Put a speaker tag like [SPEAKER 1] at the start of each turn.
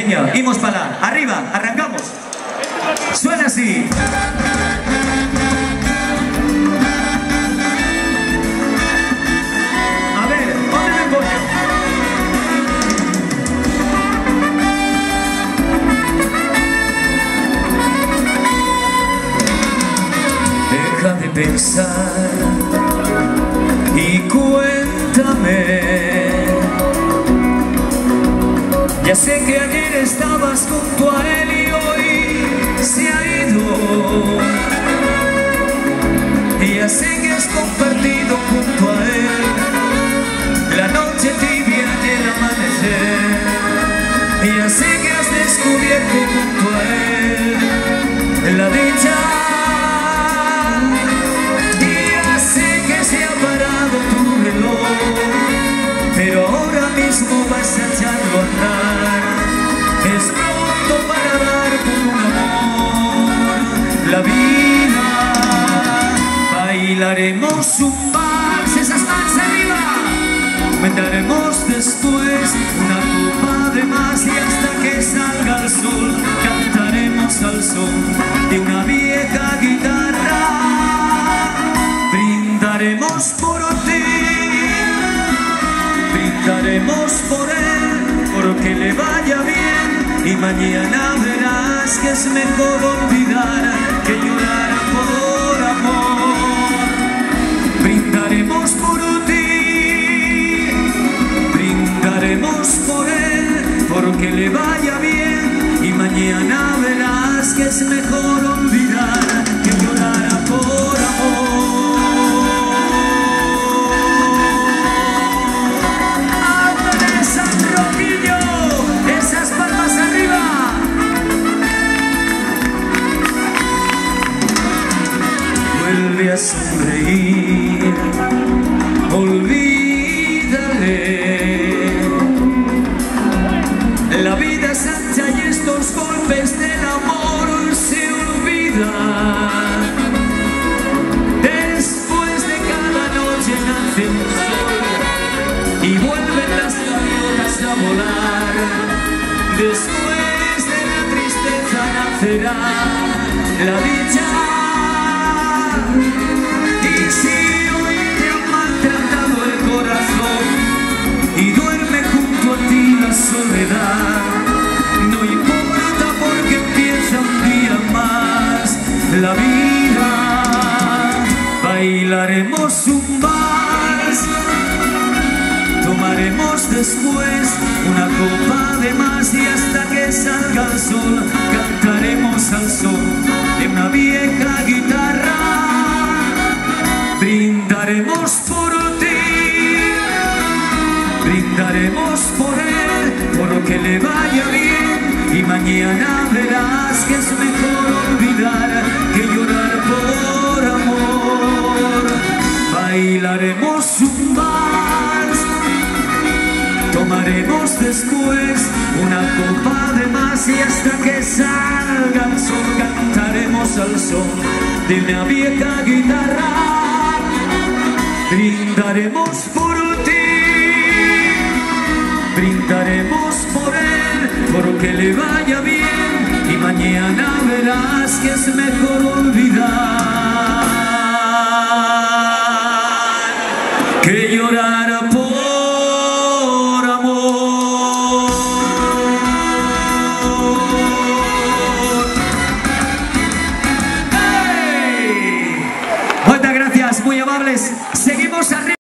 [SPEAKER 1] Veña, imos para lá. Arriba, arrancamos. Suena así. A ver, ¿dónde me pongo? Deja de pensar y cuéntame. Ya sé que ayer estabas junto a él y hoy se ha ido. Y ya sé que has compartido junto a él la noche tibia y el amanecer. Y ya sé que has descubierto junto a él la dicha. Y ya sé que se ha parado tu reloj, pero ahora mismo vas a echarlo a andar. Es pronto para dar por un amor la vida. Bailaremos un vals, esas manos arriba. Vendremos después una copa de más y hasta que salga el sol cantaremos al son de una vieja guitarra. Brindaremos por ti, brindaremos por él, porque le vaya bien, y mañana verás que es mejor olvidar que llorar por amor. Brindaremos por ti, brindaremos por él, porque le vaya bien, y mañana verás que es mejor olvidar que llorar por amor. Vuelve a sonreír, olvídale. La vida es ancha y estos golpes del amor se olvidan. Después de cada noche nace un sol y vuelven las gaviotas a volar. Después de la tristeza nacerá la dicha. Y si hoy te ha maltratado el corazón y duerme junto a ti la soledad, no importa porque empieza un día más la vida. Bailaremos un vals, tomaremos después una copa de más y hasta que salga el sol cantaremos al son de una vieja guitarra. Brindaremos por ti, brindaremos por él, porque le vaya bien, y mañana verás que es mejor olvidar que llorar por amor. Bailaremos un vals, tomaremos después una copa de más y hasta que salga el sol cantaremos al son de una vieja guitarra. Brindaremos por ti, brindaremos por él, porque le vaya bien, y mañana verás que es mejor olvidar que llorar por amor. ¡Hey! Muchas gracias, muy amables. Seguimos arriba.